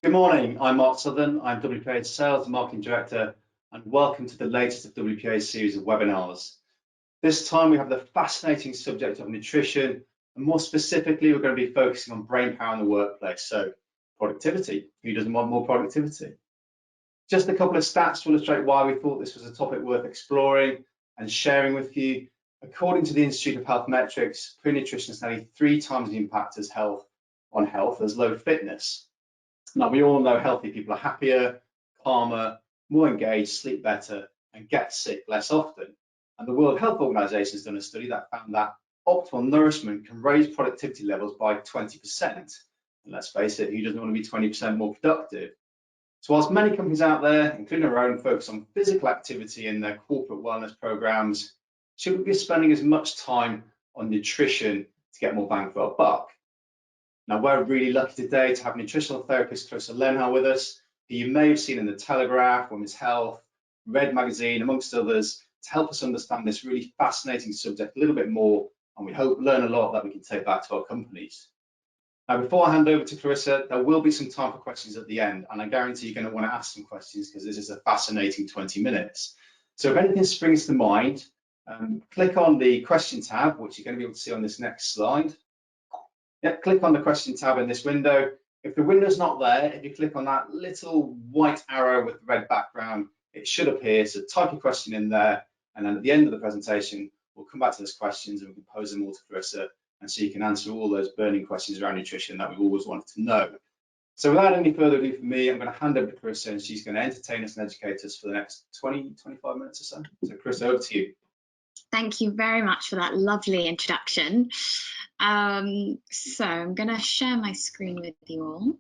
Good morning, I'm Mark Southern. I'm WPA's Sales and Marketing Director, and welcome to the latest of WPA's series of webinars. This time we have the fascinating subject of nutrition, and more specifically, we're going to be focusing on brain power in the workplace. So, productivity. Who doesn't want more productivity? Just a couple of stats to illustrate why we thought this was a topic worth exploring and sharing with you. According to the Institute of Health Metrics, poor nutrition is nearly 3 times the impact on health as low fitness. Now, we all know healthy people are happier, calmer, more engaged, sleep better, and get sick less often. And the World Health Organization has done a study that found that optimal nourishment can raise productivity levels by 20%. And let's face it, who doesn't want to be 20% more productive? So whilst many companies out there, including our own, focus on physical activity in their corporate wellness programs, should we be spending as much time on nutrition to get more bang for our buck? Now, we're really lucky today to have nutritional therapist Clarissa Lenherr with us, who you may have seen in the Telegraph, Women's Health, Red Magazine, amongst others, to help us understand this really fascinating subject a little bit more, and we hope learn a lot that we can take back to our companies. Now, before I hand over to Clarissa, there will be some time for questions at the end, and I guarantee you're going to want to ask some questions because this is a fascinating 20 minutes. So if anything springs to mind, click on the question tab, which you're going to be able to see on this next slide. Yep, click on the question tab in this window. If the window's not there, if you click on that little white arrow with the red background, it should appear. So type your question in there, and then at the end of the presentation, we'll come back to those questions and we can pose them all to Clarissa, and so you can answer all those burning questions around nutrition that we've always wanted to know. So without any further ado from me, I'm going to hand over to Clarissa, and she's going to entertain us and educate us for the next 20-25 minutes or so. So Clarissa, over to you. Thank you very much for that lovely introduction. So I'm going to share my screen with you all.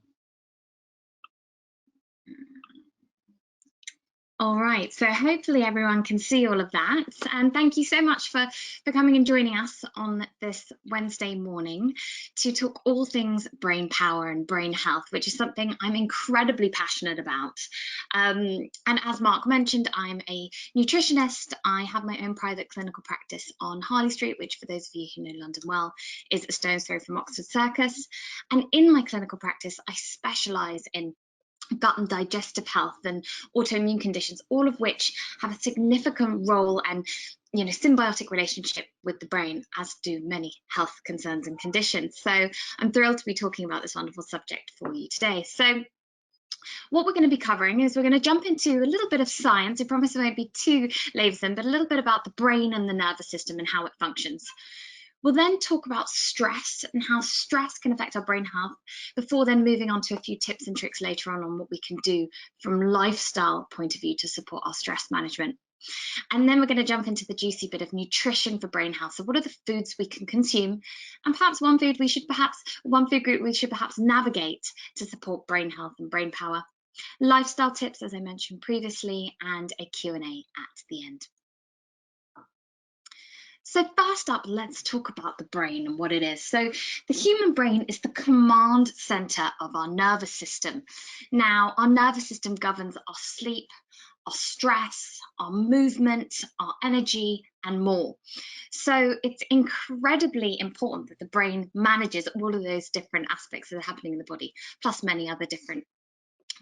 All right, so hopefully everyone can see all of that. And thank you so much for coming and joining us on this Wednesday morning to talk all things brain power and brain health, which is something I'm incredibly passionate about. And as Mark mentioned, I'm a nutritionist. I have my own private clinical practice on Harley Street, which for those of you who know London well, is a stone's throw from Oxford Circus. And in my clinical practice, I specialise in gut and digestive health and autoimmune conditions, all of which have a significant role and symbiotic relationship with the brain, as do many health concerns and conditions. So I'm thrilled to be talking about this wonderful subject for you today. So what we're going to be covering is we're going to jump into a little bit of science. I promise it won't be too laboursome, but a little bit about the brain and the nervous system and how it functions. We'll then talk about stress and how stress can affect our brain health, before then moving on to a few tips and tricks later on what we can do from lifestyle point of view to support our stress management. And then we're going to jump into the juicy bit of nutrition for brain health. So what are the foods we can consume, and perhaps one food group we should perhaps navigate to support brain health and brain power. Lifestyle tips, as I mentioned previously, and a Q&A at the end. So first up, let's talk about the brain and what it is. So the human brain is the command center of our nervous system. Now, our nervous system governs our sleep, our stress, our movement, our energy, and more. So it's incredibly important that the brain manages all of those different aspects that are happening in the body, plus many other different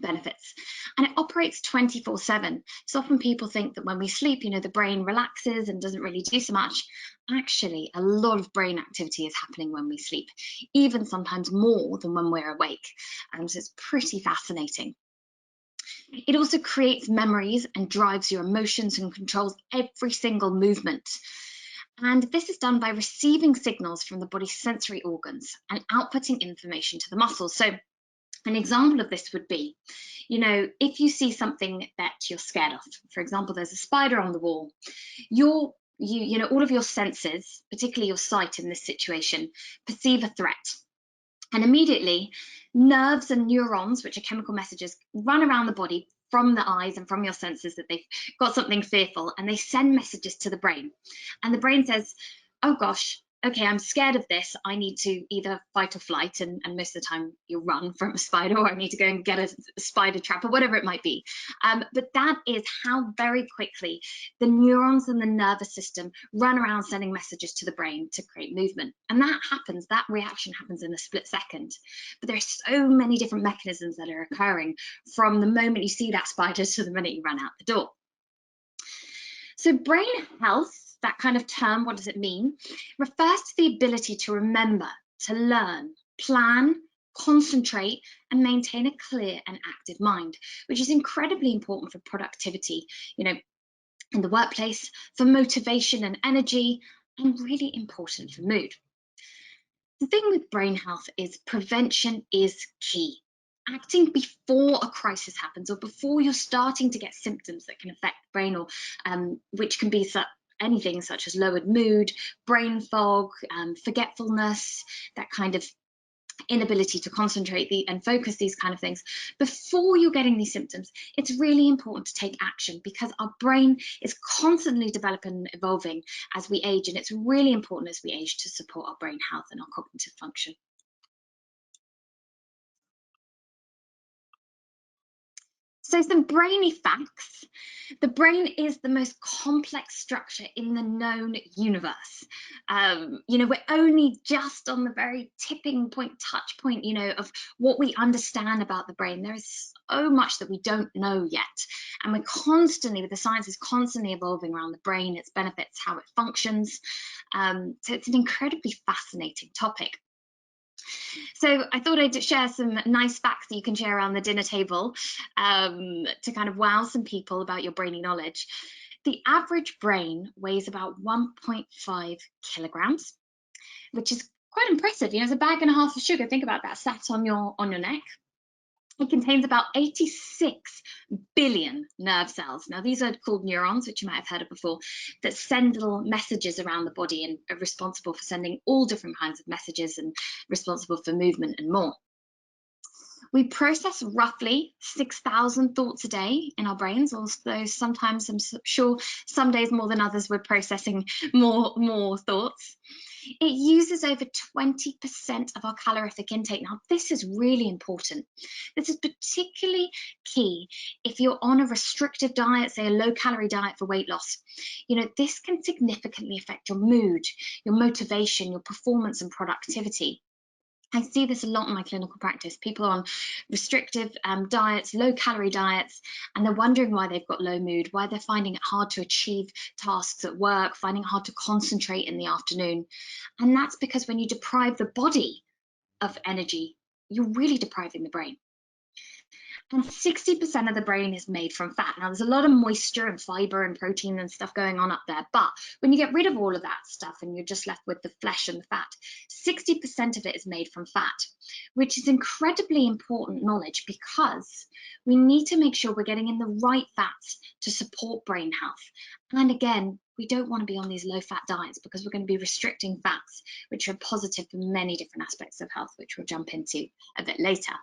benefits, and it operates 24/7. So often people think that when we sleep, the brain relaxes and doesn't really do so much. Actually, a lot of brain activity is happening when we sleep, even sometimes more than when we're awake. So it's pretty fascinating. It also creates memories and drives your emotions and controls every single movement. And this is done by receiving signals from the body's sensory organs and outputting information to the muscles. So an example of this would be, if you see something that you're scared of, for example, there's a spider on the wall, all of your senses, particularly your sight in this situation, perceive a threat. And immediately, nerves and neurons, which are chemical messages, run around the body from the eyes and from your senses that they've got something fearful, and they send messages to the brain. And the brain says, oh gosh, okay, I'm scared of this. I need to either fight or flight, and most of the time you'll run from a spider, or I need to go and get a spider trap, or whatever it might be. But that is how very quickly the neurons in the nervous system run around sending messages to the brain to create movement. And that reaction happens in a split second. But there's so many different mechanisms that are occurring from the moment you see that spider to the minute you run out the door. So brain health, that kind of term, what does it mean? Refers to the ability to remember, to learn, plan, concentrate, and maintain a clear and active mind, which is incredibly important for productivity, in the workplace, for motivation and energy, and really important for mood. The thing with brain health is prevention is key. Acting before a crisis happens, or before you're starting to get symptoms that can affect the brain, or which can be anything such as lowered mood, brain fog, forgetfulness, that kind of inability to concentrate and focus, these kind of things. Before you're getting these symptoms, it's really important to take action, because our brain is constantly developing and evolving as we age, and it's really important as we age to support our brain health and our cognitive function. So some brainy facts. The brain is the most complex structure in the known universe. We're only just on the very tipping point, touch point, of what we understand about the brain. There is so much that we don't know yet. And the science is constantly evolving around the brain, its benefits, how it functions. So it's an incredibly fascinating topic. So I thought I'd share some nice facts that you can share around the dinner table to kind of wow some people about your brainy knowledge. The average brain weighs about 1.5 kilograms, which is quite impressive. It's a bag and a half of sugar. Think about that sat on your neck. It contains about 86 billion nerve cells. Now, these are called neurons, which you might have heard of before, that send little messages around the body and are responsible for sending all different kinds of messages and responsible for movement and more. We process roughly 6,000 thoughts a day in our brains, although sometimes, I'm sure some days more than others, we're processing more thoughts. It uses over 20% of our calorific intake. Now, this is really important. This is particularly key if you're on a restrictive diet, say a low-calorie diet for weight loss. This can significantly affect your mood, your motivation, your performance and productivity. I see this a lot in my clinical practice. People on restrictive diets, low-calorie diets, and they're wondering why they've got low mood, why they're finding it hard to achieve tasks at work, finding it hard to concentrate in the afternoon. And that's because when you deprive the body of energy, you're really depriving the brain. And 60% of the brain is made from fat. Now, there's a lot of moisture and fiber and protein and stuff going on up there. But when you get rid of all of that stuff and you're just left with the flesh and the fat, 60% of it is made from fat, which is incredibly important knowledge, because we need to make sure we're getting in the right fats to support brain health. And again, we don't want to be on these low-fat diets, because we're going to be restricting fats, which are positive for many different aspects of health, which we'll jump into a bit later.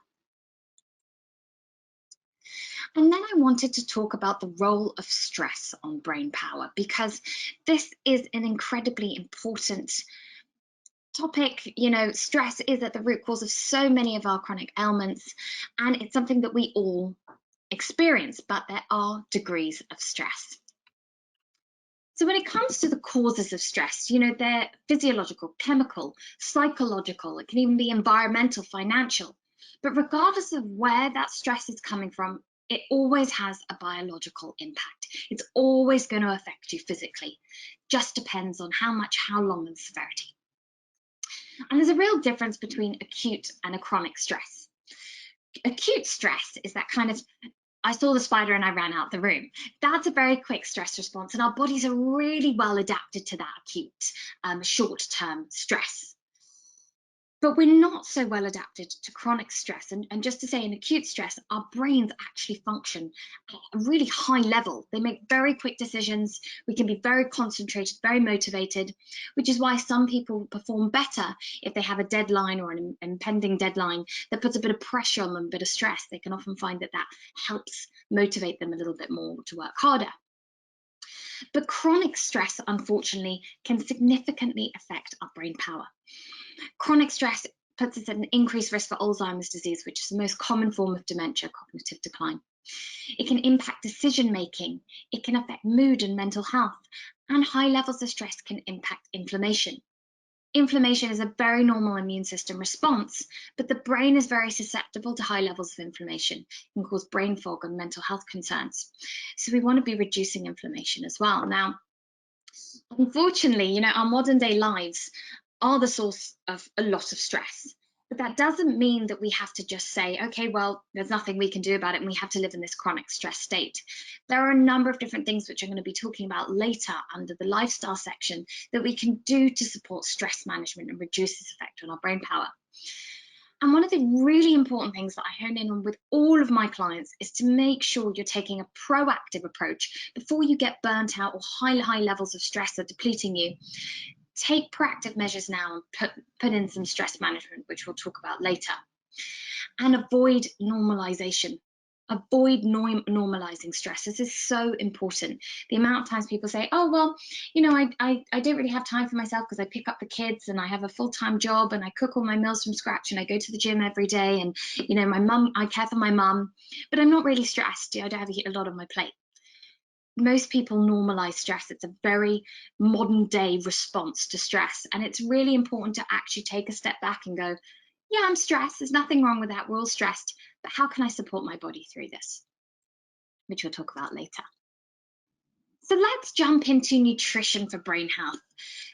And then I wanted to talk about the role of stress on brain power, because this is an incredibly important topic. Stress is at the root cause of so many of our chronic ailments, and it's something that we all experience, but there are degrees of stress. So when it comes to the causes of stress, they're physiological, chemical, psychological, it can even be environmental, financial. But regardless of where that stress is coming from, it always has a biological impact. It's always going to affect you physically. Just depends on how much, how long, and severity. And there's a real difference between acute and a chronic stress. Acute stress is that kind of, I saw the spider and I ran out the room. That's a very quick stress response, and our bodies are really well adapted to that acute, short-term stress. But we're not so well adapted to chronic stress. And just to say, in acute stress, our brains actually function at a really high level. They make very quick decisions. We can be very concentrated, very motivated, which is why some people perform better if they have a deadline or an impending deadline that puts a bit of pressure on them, a bit of stress. They can often find that helps motivate them a little bit more to work harder. But chronic stress, unfortunately, can significantly affect our brain power. Chronic stress puts us at an increased risk for Alzheimer's disease, which is the most common form of dementia, cognitive decline. It can impact decision making, it can affect mood and mental health, and high levels of stress can impact inflammation. Inflammation is a very normal immune system response, but the brain is very susceptible to high levels of inflammation. It can cause brain fog and mental health concerns. So we want to be reducing inflammation as well. Now, unfortunately, our modern day lives are the source of a lot of stress. But that doesn't mean that we have to just say, okay, well, there's nothing we can do about it and we have to live in this chronic stress state. There are a number of different things which I'm going to be talking about later under the lifestyle section that we can do to support stress management and reduce this effect on our brain power. And one of the really important things that I hone in on with all of my clients is to make sure you're taking a proactive approach before you get burnt out or high levels of stress are depleting you. Take proactive measures now and put in some stress management, which we'll talk about later. And avoid normalization. Avoid normalizing stress. This is so important. The amount of times people say, oh, well, I don't really have time for myself because I pick up the kids and I have a full-time job and I cook all my meals from scratch and I go to the gym every day and, I care for my mum, but I'm not really stressed. I don't have a lot on my plate. Most people normalize stress. It's a very modern day response to stress. And it's really important to actually take a step back and go, yeah, I'm stressed. There's nothing wrong with that. We're all stressed. But how can I support my body through this? Which we'll talk about later. So let's jump into nutrition for brain health.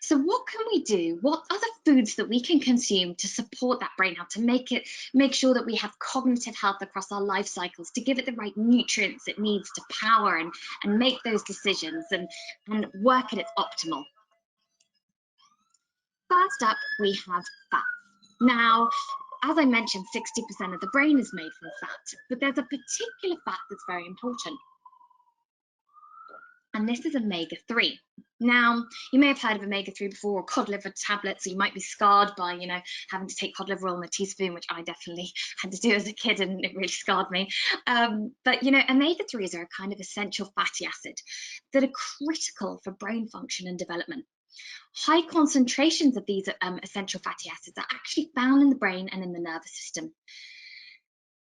So what can we do? What are the foods that we can consume to support that brain health, to make sure that we have cognitive health across our life cycles, to give it the right nutrients it needs to power and make those decisions and work at its optimal? First up, we have fat. Now, as I mentioned, 60% of the brain is made from fat, but there's a particular fat that's very important. And this is omega-3. Now, you may have heard of omega-3 before, or cod liver tablets, so you might be scarred by, having to take cod liver oil in a teaspoon, which I definitely had to do as a kid, and it really scarred me. But, omega-3s are a kind of essential fatty acid that are critical for brain function and development. High concentrations of these essential fatty acids are actually found in the brain and in the nervous system.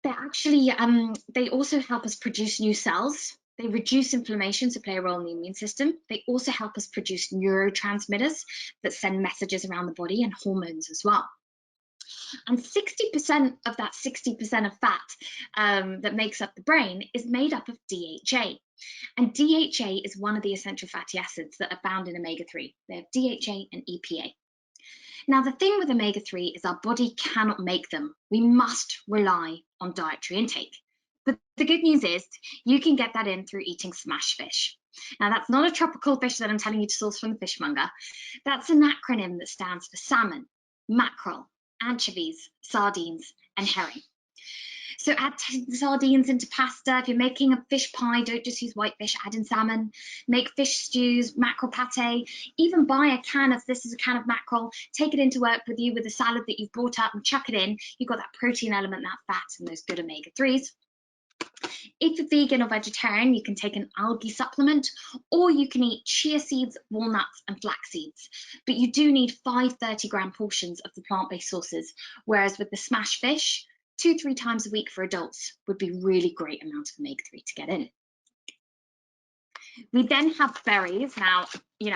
They're actually, they also help us produce new cells. They reduce inflammation, so play a role in the immune system. They also help us produce neurotransmitters that send messages around the body and hormones as well. And 60% of that 60% of fat that makes up the brain is made up of DHA. And DHA is one of the essential fatty acids that are found in omega-3. They have DHA and EPA. Now, the thing with omega-3 is our body cannot make them. We must rely on dietary intake. But the good news is you can get that in through eating smash fish. Now, that's not a tropical fish that I'm telling you to source from the fishmonger. That's an acronym that stands for salmon, mackerel, anchovies, sardines, and herring. So add sardines into pasta. If you're making a fish pie, don't just use white fish, add in salmon. Make fish stews, mackerel pate. Even buy a can of, this is a can of mackerel, take it into work with you with a salad that you've brought up and chuck it in. You've got that protein element, that fat, and those good omega-3s. If you're vegan or vegetarian, you can take an algae supplement, or you can eat chia seeds, walnuts, and flax seeds. But you do need 5 30-gram portions of the plant-based sources, whereas with the smash fish, 2-3 times a week for adults would be really great amount of omega-3 to get in. We then have berries. Now,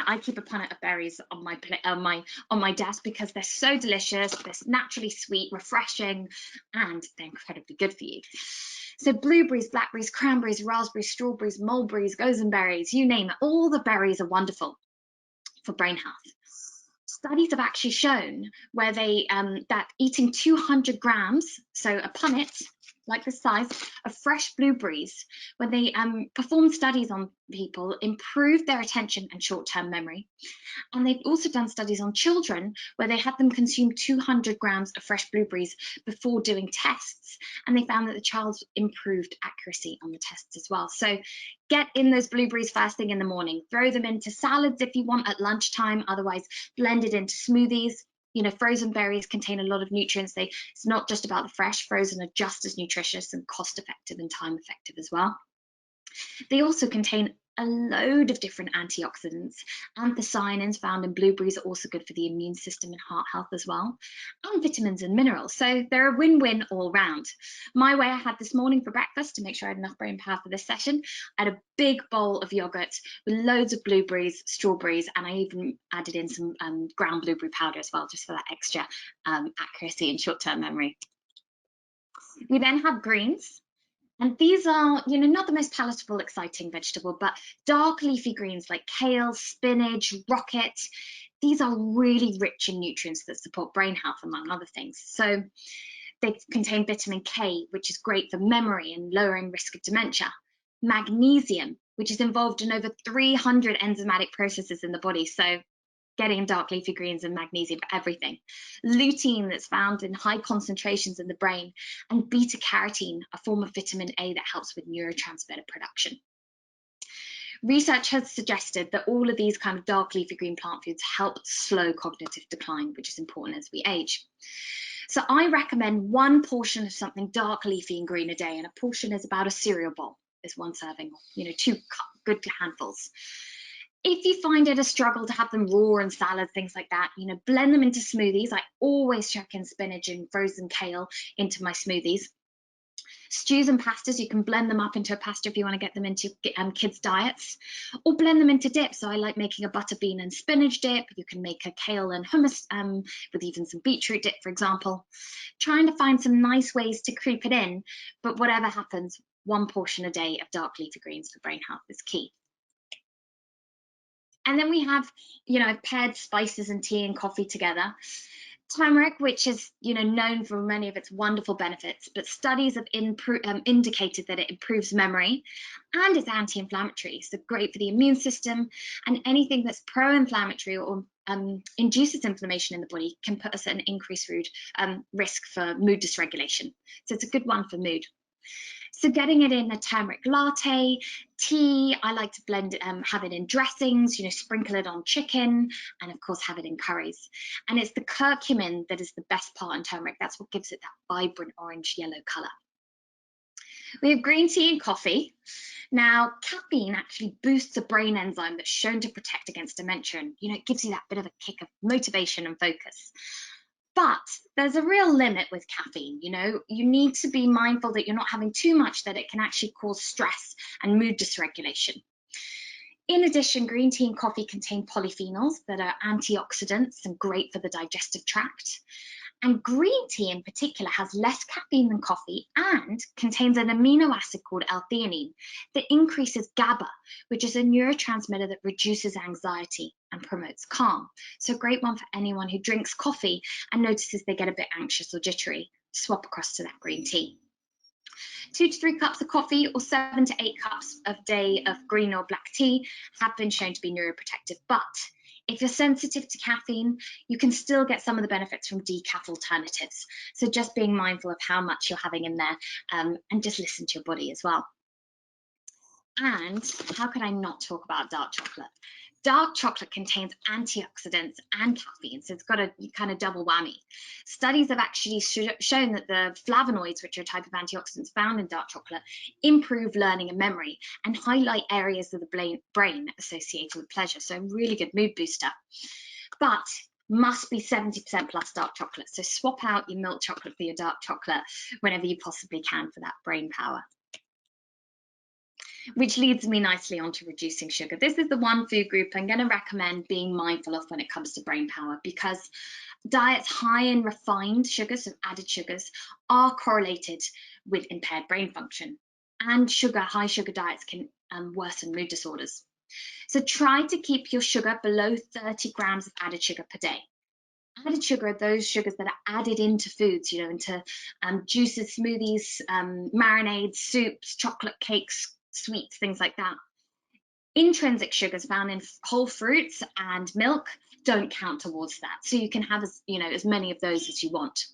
I keep a punnet of berries on my desk because they're so delicious, they're naturally sweet, refreshing, and they're incredibly good for you. So blueberries, blackberries, cranberries, raspberries, strawberries, mulberries, gozenberries, you name it, all the berries are wonderful for brain health. Studies have actually shown where that eating 200 grams, so a punnet like this size, of fresh blueberries, when they performed studies on people, improved their attention and short-term memory. And they've also done studies on children where they had them consume 200 grams of fresh blueberries before doing tests, and they found that the child improved accuracy on the tests as well. So get in those blueberries first thing in the morning. Throw them into salads if you want at lunchtime, otherwise blend it into smoothies. Frozen berries contain a lot of nutrients. It's not just about the fresh. Frozen are just as nutritious and cost effective and time effective as well. They also contain a load of different antioxidants. Anthocyanins found in blueberries are also good for the immune system and heart health as well, and vitamins and minerals. So they're a win-win all round. My way I had this morning for breakfast to make sure I had enough brain power for this session, I had a big bowl of yogurt with loads of blueberries, strawberries, and I even added in some ground blueberry powder as well, just for that extra accuracy and short-term memory. We then have greens. And these are, not the most palatable, exciting vegetable, but dark leafy greens like kale, spinach, rocket. These are really rich in nutrients that support brain health, among other things. So they contain vitamin K, which is great for memory and lowering risk of dementia. Magnesium, which is involved in over 300 enzymatic processes in the body. So getting dark leafy greens and magnesium for everything. Lutein, that's found in high concentrations in the brain, and beta carotene, a form of vitamin A that helps with neurotransmitter production. Research has suggested that all of these kind of dark leafy green plant foods help slow cognitive decline, which is important as we age. So I recommend one portion of something dark leafy and green a day, and a portion is about a cereal bowl, is one serving, 2 good handfuls. If you find it a struggle to have them raw in salads, things like that, blend them into smoothies. I always chuck in spinach and frozen kale into my smoothies. Stews and pastas, you can blend them up into a pasta if you want to get them into kids' diets, or blend them into dips. So I like making a butter bean and spinach dip. You can make a kale and hummus with even some beetroot dip, for example. Trying to find some nice ways to creep it in, but whatever happens, one portion a day of dark leafy greens for brain health is key. And then we have, I've paired spices and tea and coffee together. Turmeric, which is, known for many of its wonderful benefits, but studies have indicated that it improves memory and is anti-inflammatory, so great for the immune system, and anything that's pro-inflammatory or induces inflammation in the body can put us at an increased risk for mood dysregulation. So it's a good one for mood. So getting it in a turmeric latte, tea, I like to blend it, have it in dressings, sprinkle it on chicken, and of course have it in curries. And it's the curcumin that is the best part in turmeric. That's what gives it that vibrant orange-yellow color. We have green tea and coffee. Now, caffeine actually boosts a brain enzyme that's shown to protect against dementia, and it gives you that bit of a kick of motivation and focus. But there's a real limit with caffeine. You need to be mindful that you're not having too much, that it can actually cause stress and mood dysregulation. In addition, green tea and coffee contain polyphenols that are antioxidants and great for the digestive tract. And green tea in particular has less caffeine than coffee and contains an amino acid called L-theanine that increases GABA, which is a neurotransmitter that reduces anxiety and promotes calm. So a great one for anyone who drinks coffee and notices they get a bit anxious or jittery. Swap across to that green tea. 2 to 3 cups of coffee or 7 to 8 cups a day of green or black tea have been shown to be neuroprotective, but if you're sensitive to caffeine, you can still get some of the benefits from decaf alternatives. So just being mindful of how much you're having in there, and just listen to your body as well. And how could I not talk about dark chocolate? Dark chocolate contains antioxidants and caffeine, so it's got a kind of double whammy. Studies have actually shown that the flavonoids, which are a type of antioxidants found in dark chocolate, improve learning and memory and highlight areas of the brain associated with pleasure, so a really good mood booster. But must be 70% plus dark chocolate, so swap out your milk chocolate for your dark chocolate whenever you possibly can for that brain power. Which leads me nicely on to reducing sugar. This is the one food group I'm going to recommend being mindful of when it comes to brain power, because diets high in refined sugars and added sugars are correlated with impaired brain function, and high sugar diets can worsen mood disorders. So try to keep your sugar below 30 grams of added sugar per day. Added sugar are those sugars that are added into foods, into juices, smoothies, marinades, soups, chocolate cakes, sweets, things like that. Intrinsic sugars found in whole fruits and milk don't count towards that. So you can have as many of those as you want.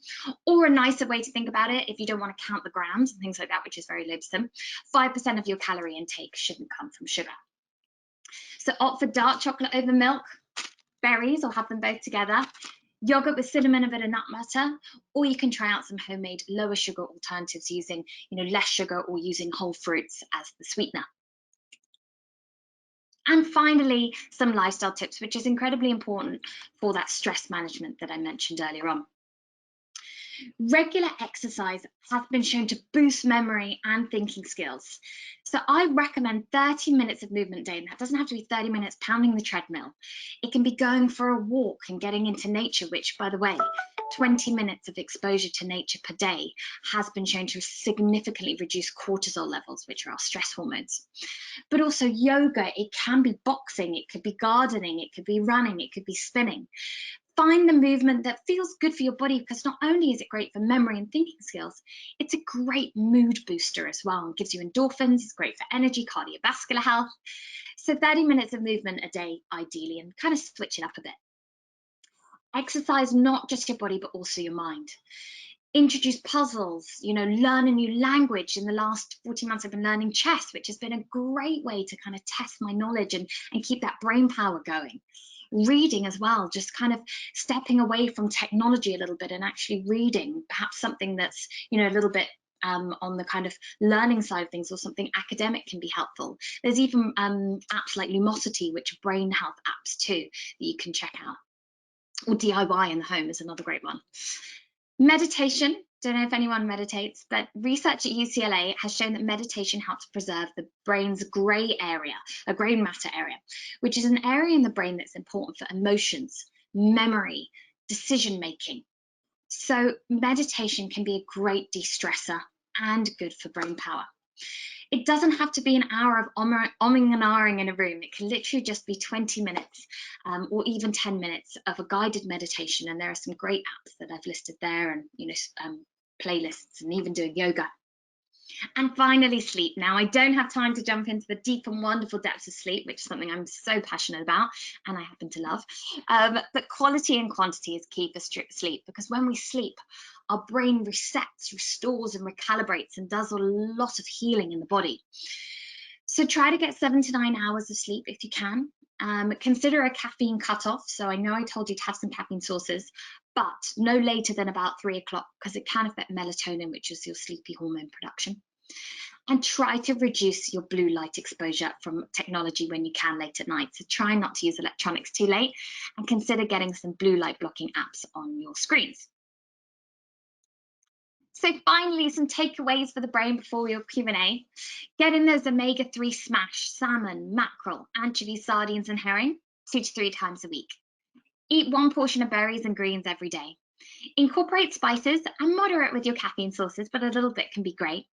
Or a nicer way to think about it, if you don't want to count the grams and things like that, which is very loathsome, 5% of your calorie intake shouldn't come from sugar. So opt for dark chocolate over milk, berries, or have them both together, yogurt with cinnamon and a bit of nut butter, or you can try out some homemade lower sugar alternatives using less sugar or using whole fruits as the sweetener. And finally, some lifestyle tips, which is incredibly important for that stress management that I mentioned earlier on. Regular exercise has been shown to boost memory and thinking skills. So I recommend 30 minutes of movement a day, and that doesn't have to be 30 minutes pounding the treadmill. It can be going for a walk and getting into nature, which, by the way, 20 minutes of exposure to nature per day has been shown to significantly reduce cortisol levels, which are our stress hormones. But also yoga, it can be boxing, it could be gardening, it could be running, it could be spinning. Find the movement that feels good for your body, because not only is it great for memory and thinking skills, it's a great mood booster as well, and gives you endorphins. It's great for energy, cardiovascular health. So 30 minutes of movement a day, ideally, and kind of switch it up a bit. Exercise not just your body, but also your mind. Introduce puzzles, learn a new language. In the last 14 months, I've been learning chess, which has been a great way to kind of test my knowledge and keep that brain power going. Reading as well, just kind of stepping away from technology a little bit and actually reading, perhaps something that's, a little bit on the kind of learning side of things, or something academic can be helpful. There's even apps like Lumosity, which are brain health apps too, that you can check out. Or DIY in the home is another great one. Meditation, don't know if anyone meditates, but research at UCLA has shown that meditation helps preserve the brain's grey area, a grey matter area, which is an area in the brain that's important for emotions, memory, decision making. So meditation can be a great de-stressor and good for brain power. It doesn't have to be an hour of umming and ahhing in a room. It can literally just be 20 minutes or even 10 minutes of a guided meditation. And there are some great apps that I've listed there, and playlists, and even doing yoga. And finally, sleep. Now, I don't have time to jump into the deep and wonderful depths of sleep, which is something I'm so passionate about and I happen to love. But quality and quantity is key for sleep, because when we sleep, our brain resets, restores and recalibrates, and does a lot of healing in the body. So try to get 7 to 9 hours of sleep if you can. Consider a caffeine cutoff. So I know I told you to have some caffeine sources, but no later than about 3 o'clock, because it can affect melatonin, which is your sleepy hormone production. And try to reduce your blue light exposure from technology when you can late at night. So try not to use electronics too late, and consider getting some blue light blocking apps on your screens. So finally, some takeaways for the brain before your Q&A. Get in those omega-3 smash: salmon, mackerel, anchovies, sardines and herring 2 to 3 times a week. Eat 1 portion of berries and greens every day. Incorporate spices and moderate with your caffeine sources, but a little bit can be great.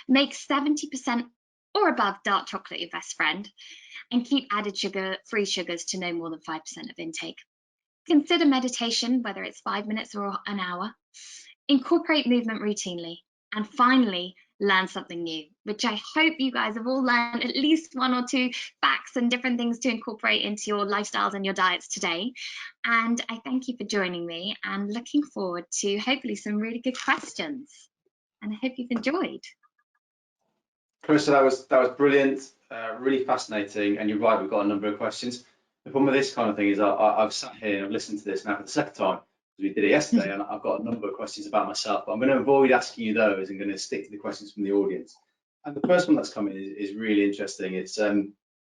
Make 70% or above dark chocolate your best friend, and keep added free sugars to no more than 5% of intake. Consider meditation, whether it's 5 minutes or an hour. Incorporate movement routinely. And finally, learn something new, which I hope you guys have all learned at least 1 or 2 facts and different things to incorporate into your lifestyles and your diets today. And I thank you for joining me, and looking forward to hopefully some really good questions. And I hope you've enjoyed. Clarissa, that was brilliant, really fascinating, and you're right, we've got a number of questions. The problem with this kind of thing is I've sat here and I've listened to this now for the second time, because we did it yesterday, and I've got a number of questions about myself, but I'm going to avoid asking you those. I'm going to stick to the questions from the audience. And the first one that's come in is really interesting. It's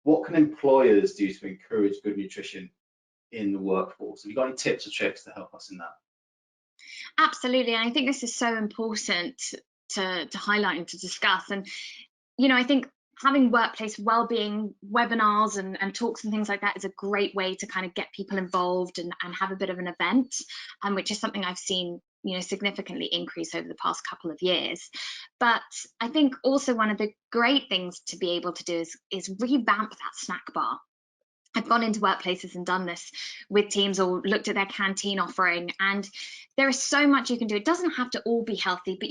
what can employers do to encourage good nutrition in the workforce? Have you got any tips or tricks to help us in that? Absolutely, and I think this is so important to highlight and to discuss. And I think having workplace wellbeing webinars and talks and things like that is a great way to kind of get people involved and have a bit of an event, which is something I've seen significantly increase over the past couple of years. But I think also one of the great things to be able to do is revamp that snack bar. I've gone into workplaces and done this with teams, or looked at their canteen offering, and there is so much you can do. It doesn't have to all be healthy, but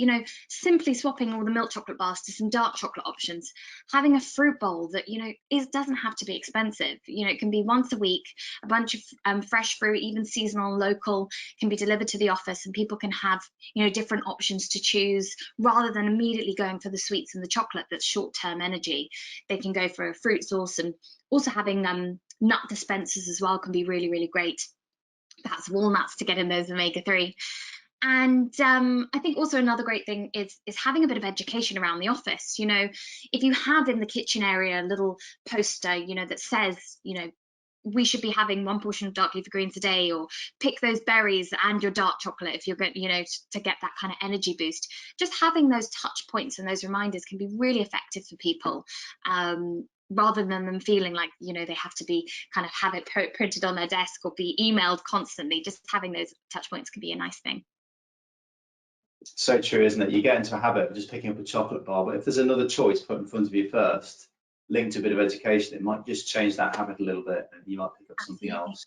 simply swapping all the milk chocolate bars to some dark chocolate options, having a fruit bowl that doesn't have to be expensive. It can be once a week, a bunch of fresh fruit, even seasonal, local, can be delivered to the office, and people can have different options to choose, rather than immediately going for the sweets and the chocolate that's short-term energy. They can go for a fruit sauce, and also having nut dispensers as well can be really, really great. Perhaps walnuts to get in those omega-3. And I think also another great thing is having a bit of education around the office. You know, if you have in the kitchen area a little poster, you know, that says, you know, we should be having 1 portion of dark leafy greens a day, or pick those berries and your dark chocolate if you're going, you know, to get that kind of energy boost. Just having those touch points and those reminders can be really effective for people. Rather than them feeling like, you know, they have to be kind of have it printed on their desk or be emailed constantly. Just having those touch points can be a nice thing. So true, isn't it? You get into a habit of just picking up a chocolate bar, but if there's another choice put in front of you first, linked to a bit of education, it might just change that habit a little bit, and you might pick up something Absolutely. else.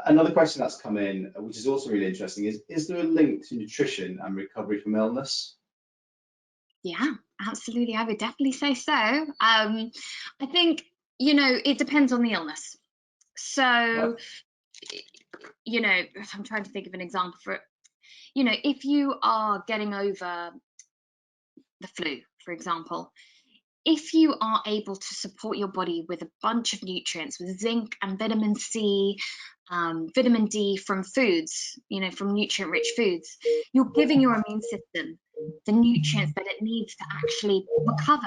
Another question that's come in, which is also really interesting, is there a link to nutrition and recovery from illness? Yeah, absolutely. I would definitely say so. I think, you know, it depends on the illness. Right. So, you know, if I'm trying to think of an example for it, you know, if you are getting over the flu, for example, if you are able to support your body with a bunch of nutrients, with zinc and vitamin C, vitamin D from foods, you know, from nutrient rich foods, you're giving your immune system the nutrients that it needs to actually recover,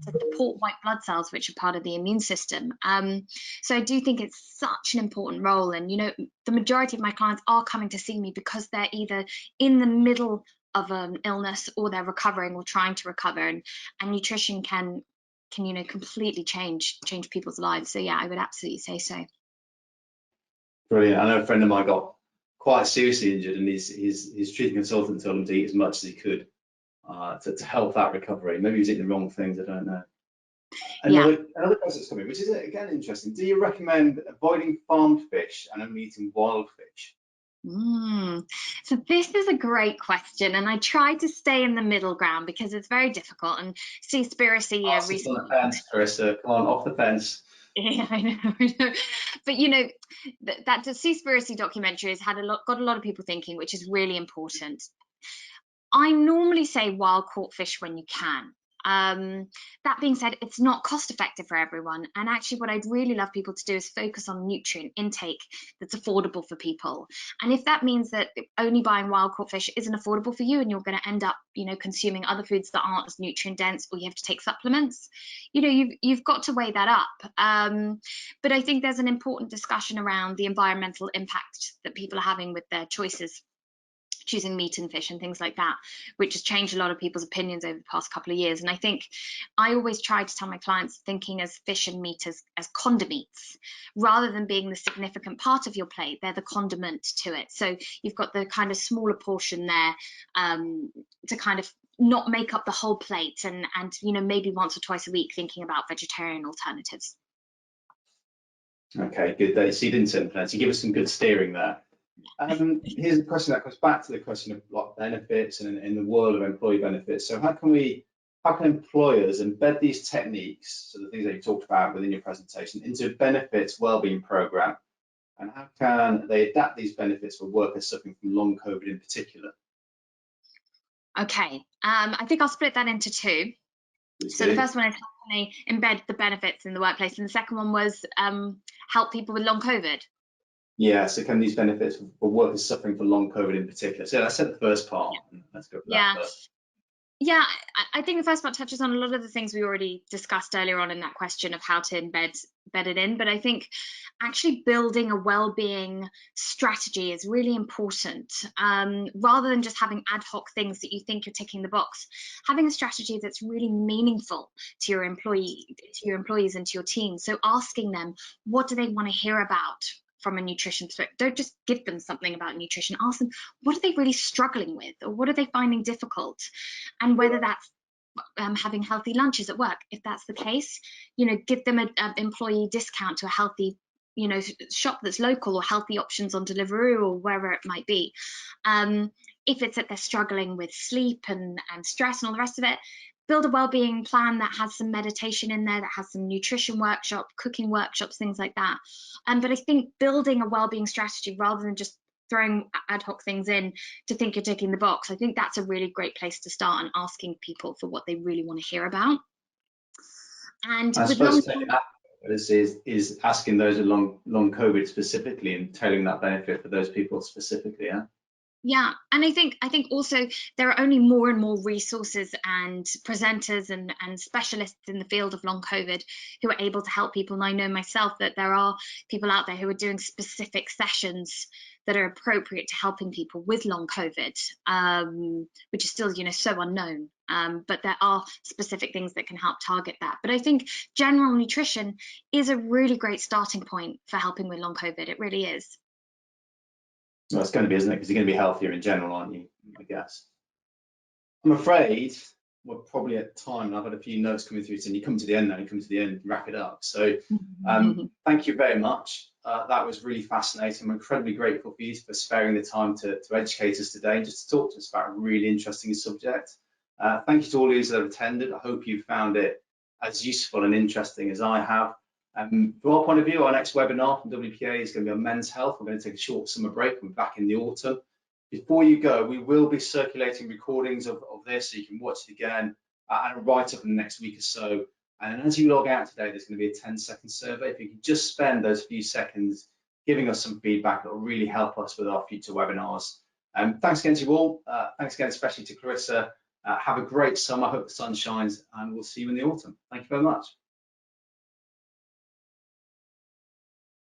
to support white blood cells, which are part of the immune system. So I do think it's such an important role. And, you know, the majority of my clients are coming to see me because they're either in the middle of an illness or they're recovering or trying to recover, and nutrition can you know, completely change people's lives. So yeah, I would absolutely say so. Brilliant. I know a friend of mine got quite seriously injured, and his treating consultant told him to eat as much as he could to help that recovery. Maybe he was eating the wrong things, I don't know. Yeah. Another question that's coming, which is again interesting. Do you recommend avoiding farmed fish and only eating wild fish? So this is a great question, and I try to stay in the middle ground because it's very difficult. And Seaspiracy Oh, sit on the recently, fence, Clarissa. Come on, off the fence. yeah, I know. But you know, that Seaspiracy documentary has got a lot of people thinking, which is really important. I normally say wild caught fish when you can. That being said, it's not cost effective for everyone. And actually, what I'd really love people to do is focus on nutrient intake that's affordable for people. And if that means that only buying wild caught fish isn't affordable for you, and you're going to end up, you know, consuming other foods that aren't as nutrient dense, or you have to take supplements, you know, you've got to weigh that up. But I think there's an important discussion around the environmental impact that people are having with their choices, choosing meat and fish and things like that, which has changed a lot of people's opinions over the past couple of years. And I think I always try to tell my clients, thinking as fish and meat as condiments, rather than being the significant part of your plate, they're the condiment to it. So you've got the kind of smaller portion there, to kind of not make up the whole plate, and you know, maybe once or twice a week thinking about vegetarian alternatives. Okay, good. So you didn't implement. You give us some good steering there. Here's a question that comes back to the question of like benefits and in the world of employee benefits. So how can employers embed these techniques, so the things that you talked about within your presentation, into benefits wellbeing program, and how can they adapt these benefits for workers suffering from long COVID in particular? Okay, I think I'll split that into two. So the first one is how can they embed the benefits in the workplace, and the second one was help people with long COVID. Yeah, so can these benefits for workers suffering from long COVID in particular? So I said the first part. Let's go for that Yeah, first. yeah. I think the first part touches on a lot of the things we already discussed earlier on in that question of how to embed it in. But I think actually building a well-being strategy is really important. Rather than just having ad hoc things that you think you're ticking the box, having a strategy that's really meaningful to your employees and to your team. So asking them, what do they want to hear about from a nutrition perspective? Don't just give them something about nutrition. Ask them, what are they really struggling with, or what are they finding difficult? And whether that's having healthy lunches at work, if that's the case, you know, give them an employee discount to a healthy, you know, shop that's local, or healthy options on Deliveroo or wherever it might be. If it's that they're struggling with sleep and stress and all the rest of it, build a well-being plan that has some meditation in there, that has some nutrition workshop, cooking workshops, things like that. But I think building a well-being strategy rather than just throwing ad hoc things in to think you're ticking the box, I think that's a really great place to start, and asking people for what they really want to hear about. And I with suppose long taking that is asking those with long COVID specifically and tailoring that benefit for those people specifically. Yeah. Yeah, and I think also there are only more and more resources and presenters and specialists in the field of long COVID who are able to help people. And I know myself that there are people out there who are doing specific sessions that are appropriate to helping people with long COVID, which is still, so unknown. But there are specific things that can help target that. But I think general nutrition is a really great starting point for helping with long COVID. It really is. Well, it's going to be, isn't it? Because you're going to be healthier in general, aren't you? I guess. I'm afraid we're probably at time, and I've had a few notes coming through saying you come to the end now, you come to the end, wrap it up. So thank you very much. That was really fascinating. I'm incredibly grateful for you for sparing the time to educate us today, just to talk to us about a really interesting subject. Thank you to all of you that have attended. I hope you found it as useful and interesting as I have. From our point of view, our next webinar from WPA is going to be on men's health. We're going to take a short summer break. We're back in the autumn. Before you go, we will be circulating recordings of this, so you can watch it again and write up in the next week or so. And as you log out today, there's going to be a 10-second survey. If you can just spend those few seconds giving us some feedback, it will really help us with our future webinars. Thanks again to you all. Thanks again, especially to Clarissa. Have a great summer. I hope the sun shines, and we'll see you in the autumn. Thank you very much.